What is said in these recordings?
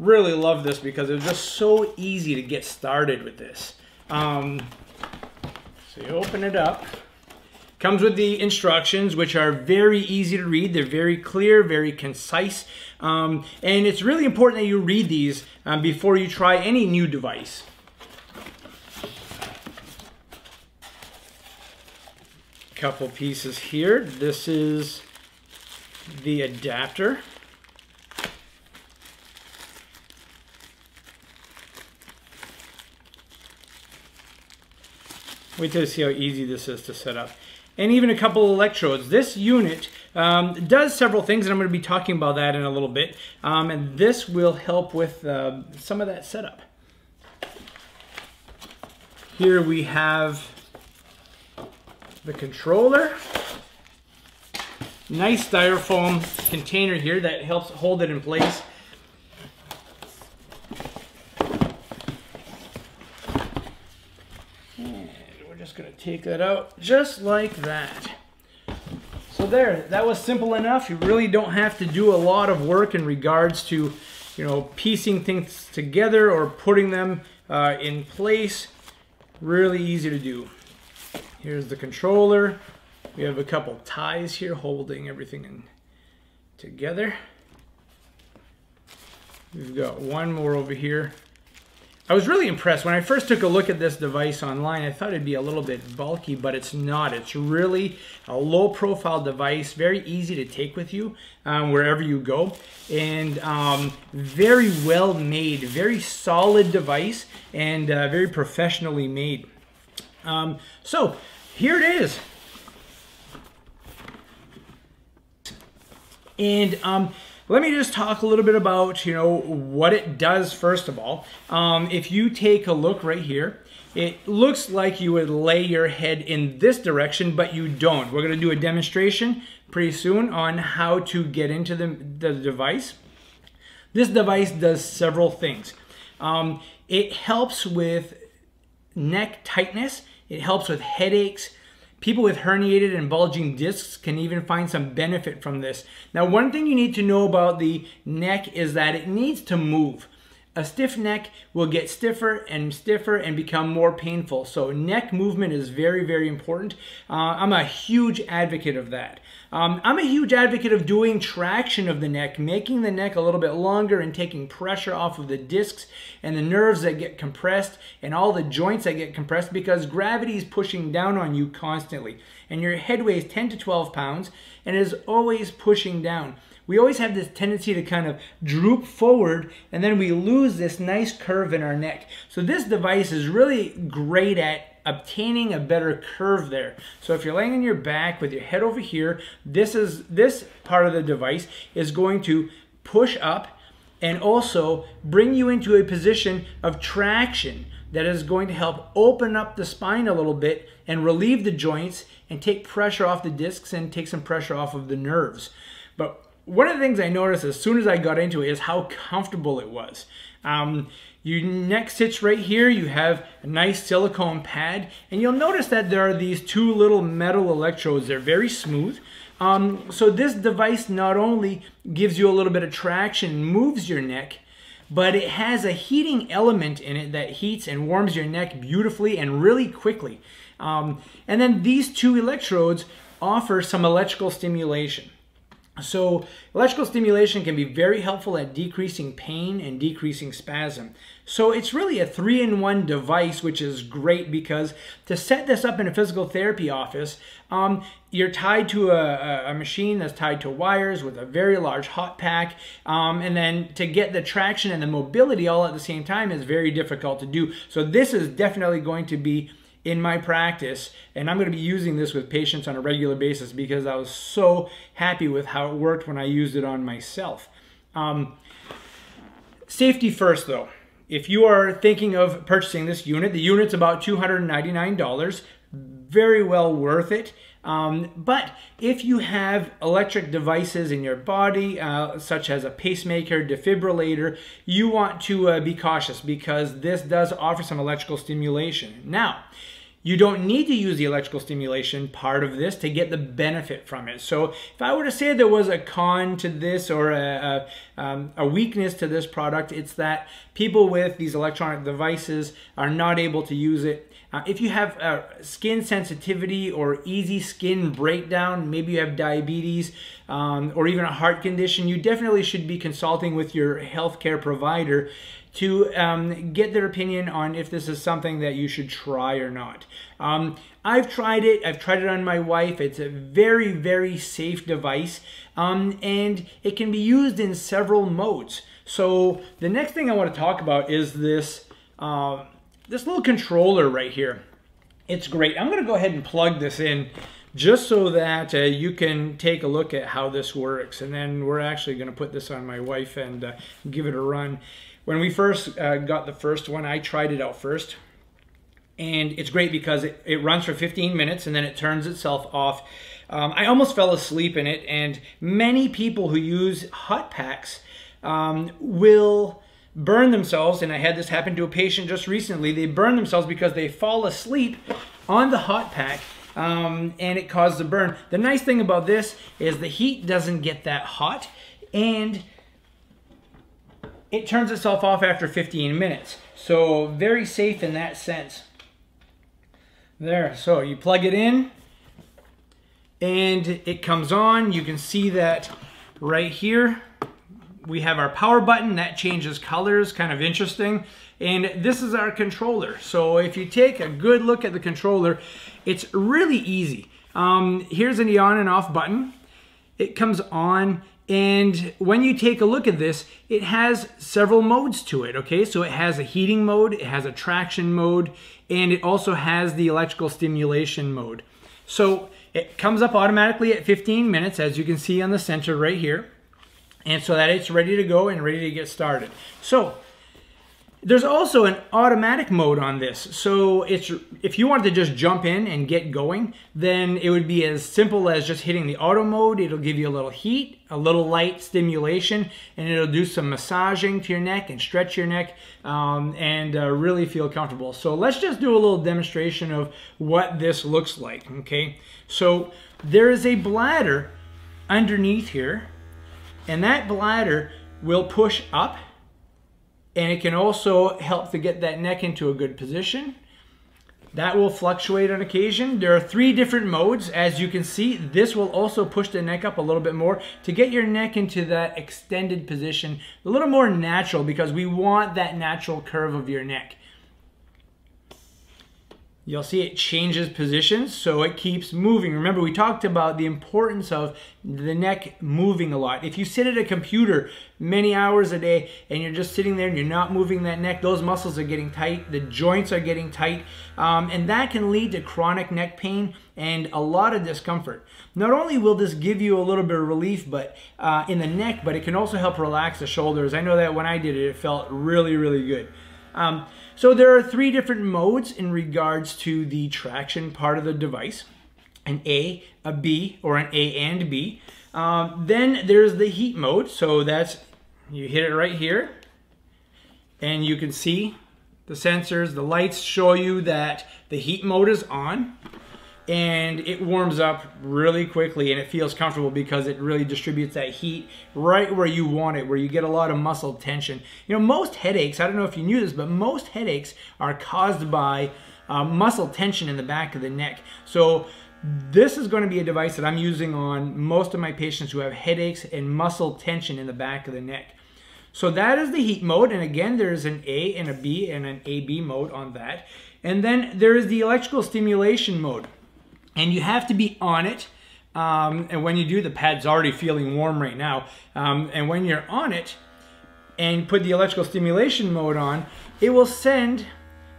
really love this because it was just so easy to get started with this. So you open it up. Comes with the instructions, which are very easy to read. They're very clear, very concise. And it's really important that you read these before you try any new device. Couple pieces here. This is the adapter. Wait till you see how easy this is to set up. And even a couple of electrodes. This unit does several things, and I'm going to be talking about that in a little bit. And this will help with some of that setup. Here we have the controller. Nice styrofoam container here that helps hold it in place. Just going to take that out just like that. So there, that was simple enough. You really don't have to do a lot of work in regards to, you know, piecing things together or putting them in place. Really easy to do. Here's the controller. We have a couple ties here holding everything in together. We've got one more over here. I was really impressed. When I first took a look at this device online, I thought it'd be a little bit bulky, but it's not. It's really a low-profile device, very easy to take with you wherever you go, and very well made, very solid device, and very professionally made. So here it is. And let me just talk a little bit about, you know, what it does first of all. If you take a look right here, it looks like you would lay your head in this direction, but you don't. We're going to do a demonstration pretty soon on how to get into the device. This device does several things. It helps with neck tightness. It helps with headaches. People with herniated and bulging discs can even find some benefit from this. Now, one thing you need to know about the neck is that it needs to move. A stiff neck will get stiffer and become more painful. So neck movement is very, very important. I'm a huge advocate of that. I'm a huge advocate of doing traction of the neck, making the neck a little bit longer and taking pressure off of the discs and the nerves that get compressed and all the joints that get compressed, because gravity is pushing down on you constantly. And your head weighs 10 to 12 pounds and is always pushing down. We always have this tendency to kind of droop forward, and then we lose this nice curve in our neck. So this device is really great at obtaining a better curve there. So if you're laying on your back with your head over here, this part of the device is going to push up and also bring you into a position of traction that is going to help open up the spine a little bit and relieve the joints and take pressure off the discs and take some pressure off of the nerves. But one of the things I noticed as soon as I got into it is how comfortable it was. Your neck sits right here. You have a nice silicone pad, and you'll notice that there are these two little metal electrodes. They're very smooth. So this device not only gives you a little bit of traction, moves your neck, but it has a heating element in it that heats and warms your neck beautifully and really quickly. And then these two electrodes offer some electrical stimulation. So electrical stimulation can be very helpful at decreasing pain and decreasing spasm. So it's really a 3-in-1 device, which is great because to set this up in a physical therapy office, you're tied to a machine that's tied to wires with a very large hot pack, and then to get the traction and the mobility all at the same time is very difficult to do. So this is definitely going to be in my practice, and I'm going to be using this with patients on a regular basis because I was so happy with how it worked when I used it on myself. Safety first though. If you are thinking of purchasing this unit, the unit's about $299, very well worth it. But if you have electric devices in your body, such as a pacemaker, defibrillator, you want to be cautious because this does offer some electrical stimulation. Now, you don't need to use the electrical stimulation part of this to get the benefit from it. So if I were to say there was a con to this or a weakness to this product, it's that people with these electronic devices are not able to use it. If you have skin sensitivity or easy skin breakdown, maybe you have diabetes or even a heart condition, you definitely should be consulting with your healthcare provider to get their opinion on if this is something that you should try or not. I've tried it. I've tried it on my wife. It's a very, very safe device, and it can be used in several modes. So the next thing I want to talk about is this this little controller right here. It's great. I'm going to go ahead and plug this in just so that you can take a look at how this works. And then we're actually going to put this on my wife and give it a run. When we first got the first one, I tried it out first. And it's great because it runs for 15 minutes and then it turns itself off. I almost fell asleep in it, and many people who use hot packs will burn themselves, and I had this happen to a patient just recently. They burn themselves because they fall asleep on the hot pack, and it caused a burn. The nice thing about this is the heat doesn't get that hot, and it turns itself off after 15 minutes. So very safe in that sense. There, so you plug it in, and it comes on. You can see that right here. We have our power button that changes colors, kind of interesting. And this is our controller. So if you take a good look at the controller, it's really easy. Here's an on and off button. It comes on, and when you take a look at this, it has several modes to it, okay? So it has a heating mode, it has a traction mode, and it also has the electrical stimulation mode. So it comes up automatically at 15 minutes, as you can see on the center right here. And so that it's ready to go and ready to get started. So there's also an automatic mode on this. So if you wanted to just jump in and get going, then it would be as simple as just hitting the auto mode. It'll give you a little heat, a little light stimulation, and it'll do some massaging to your neck and stretch your neck and really feel comfortable. So let's just do a little demonstration of what this looks like, okay? So there is a bladder underneath here, and that bladder will push up, and it can also help to get that neck into a good position. That will fluctuate on occasion. There are 3 different modes. As you can see, this will also push the neck up a little bit more to get your neck into that extended position, a little more natural, because we want that natural curve of your neck. You'll see it changes positions, so it keeps moving. Remember, we talked about the importance of the neck moving a lot. If you sit at a computer many hours a day and you're just sitting there and you're not moving that neck, those muscles are getting tight, the joints are getting tight, and that can lead to chronic neck pain and a lot of discomfort. Not only will this give you a little bit of relief in the neck, but it can also help relax the shoulders. I know that when I did it, it felt really, really good. So there are 3 different modes in regards to the traction part of the device. An A, a B, or an A and B. Then there's the heat mode. So that's, you hit it right here, and you can see the sensors, the lights show you that the heat mode is on. And it warms up really quickly, and it feels comfortable because it really distributes that heat right where you want it, where you get a lot of muscle tension. You know, most headaches, I don't know if you knew this, but most headaches are caused by muscle tension in the back of the neck. So this is going to be a device that I'm using on most of my patients who have headaches and muscle tension in the back of the neck. So that is the heat mode, and again, there's an A and a B and an AB mode on that. And then there is the electrical stimulation mode. And you have to be on it, and when you do, the pad's already feeling warm right now, and when you're on it and put the electrical stimulation mode on, it will send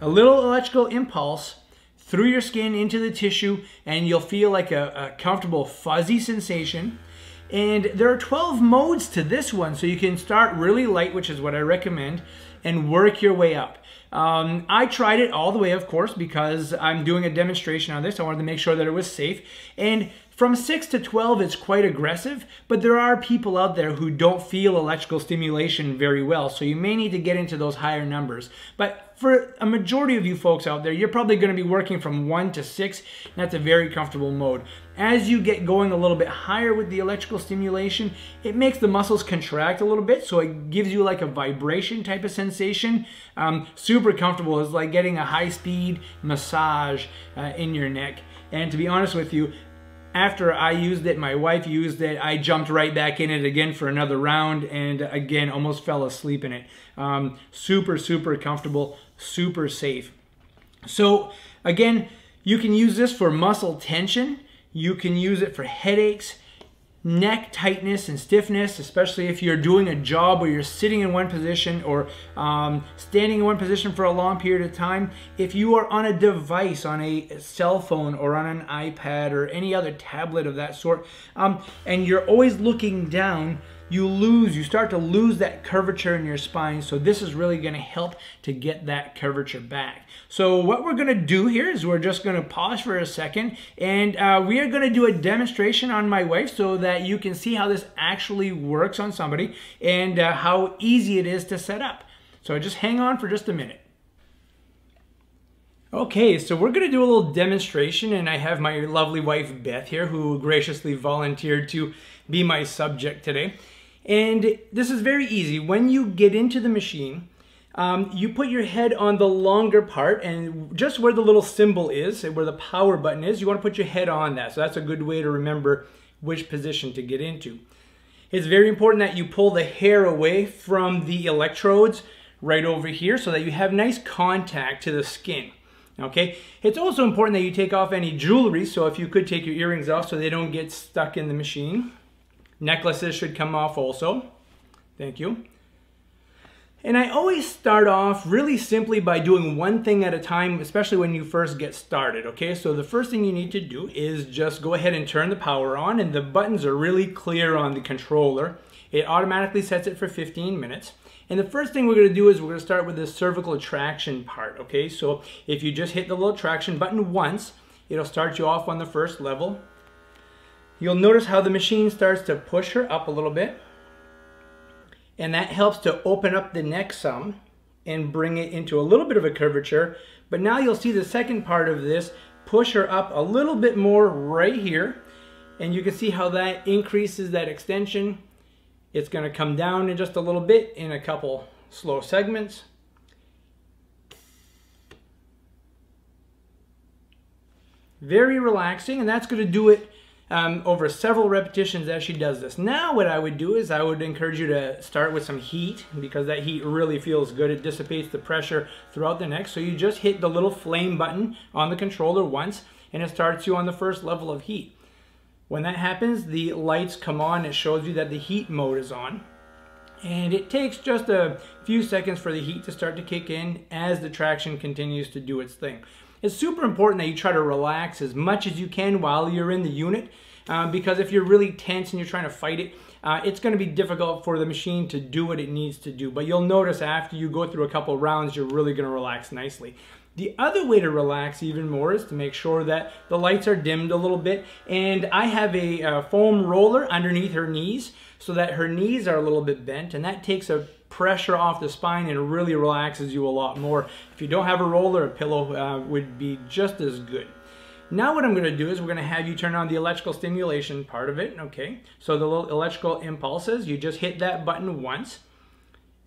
a little electrical impulse through your skin into the tissue, and you'll feel like a comfortable fuzzy sensation. And there are 12 modes to this one, so you can start really light, which is what I recommend, and work your way up. I tried it all the way, of course, because I'm doing a demonstration on this. I wanted to make sure that it was safe. And From 6 to 12, it's quite aggressive, but there are people out there who don't feel electrical stimulation very well, so you may need to get into those higher numbers. But for a majority of you folks out there, you're probably going to be working from 1 to 6, and that's a very comfortable mode. As you get going a little bit higher with the electrical stimulation, it makes the muscles contract a little bit, so it gives you like a vibration type of sensation. Super comfortable. It's like getting a high-speed massage in your neck. And to be honest with you, after I used it, my wife used it, I jumped right back in it again for another round, and again, almost fell asleep in it. Super, super comfortable, super safe. So again, you can use this for muscle tension. You can use it for headaches, neck tightness and stiffness, especially if you're doing a job where you're sitting in one position or standing in one position for a long period of time. If you are on a device, on a cell phone or on an iPad or any other tablet of that sort, and you're always looking down, you start to lose that curvature in your spine. So this is really going to help to get that curvature back. So what we're going to do here is we're just going to pause for a second, and we are going to do a demonstration on my wife so that you can see how this actually works on somebody and how easy it is to set up. So just hang on for just a minute. Okay, so we're going to do a little demonstration, and I have my lovely wife Beth here who graciously volunteered to be my subject today. And this is very easy. When you get into the machine, you put your head on the longer part, and just where the little symbol is, where the power button is, you want to put your head on that. So that's a good way to remember which position to get into. It's very important that you pull the hair away from the electrodes right over here so that you have nice contact to the skin. Okay, it's also important that you take off any jewelry, so if you could take your earrings off so they don't get stuck in the machine. Necklaces should come off also. Thank you. And I always start off really simply by doing one thing at a time, especially when you first get started, okay? So the first thing you need to do is just go ahead and turn the power on, and the buttons are really clear on the controller. It automatically sets it for 15 minutes. And the first thing we're going to do is we're going to start with the cervical traction part, okay? So if you just hit the little traction button once, it'll start you off on the first level. You'll notice how the machine starts to push her up a little bit. And that helps to open up the neck some and bring it into a little bit of a curvature. But now you'll see the second part of this push her up a little bit more right here. And you can see how that increases that extension. It's going to come down in just a little bit in a couple slow segments. Very relaxing, and that's going to do it over several repetitions as she does this. Now what I would do is I would encourage you to start with some heat, because that heat really feels good. It dissipates the pressure throughout the neck. So you just hit the little flame button on the controller once, and it starts you on the first level of heat. When that happens, the lights come on. It shows you that the heat mode is on. And it takes just a few seconds for the heat to start to kick in as the traction continues to do its thing. It's super important that you try to relax as much as you can while you're in the unit, because if you're really tense and you're trying to fight it, it's going to be difficult for the machine to do what it needs to do. But you'll notice after you go through a couple rounds, you're really going to relax nicely. The other way to relax even more is to make sure that the lights are dimmed a little bit. And I have a foam roller underneath her knees so that her knees are a little bit bent, and that takes a pressure off the spine and really relaxes you a lot more. If you don't have a roller, a pillow would be just as good. Now what I'm going to do is we're going to have you turn on the electrical stimulation part of it, okay? So the little electrical impulses, you just hit that button once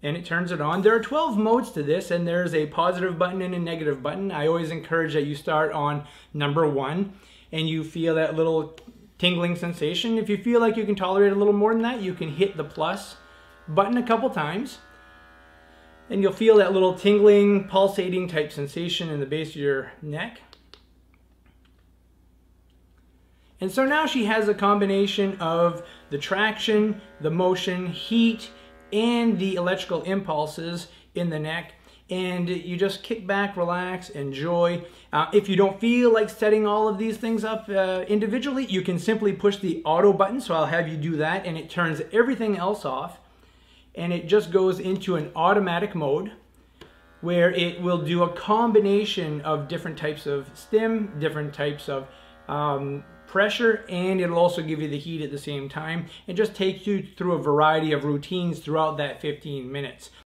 and it turns it on. There are 12 modes to this, and there's a positive button and a negative button. I always encourage that you start on number 1 and you feel that little tingling sensation. If you feel like you can tolerate a little more than that, you can hit the plus button a couple times and you'll feel that little tingling, pulsating type sensation in the base of your neck. And so now she has a combination of the traction, the motion, heat, and the electrical impulses in the neck. And you just kick back, relax, enjoy. If you don't feel like setting all of these things up individually, you can simply push the auto button. So I'll have you do that, and it turns everything else off. And it just goes into an automatic mode where it will do a combination of different types of stim, different types of pressure, and it'll also give you the heat at the same time, and just take you through a variety of routines throughout that 15 minutes.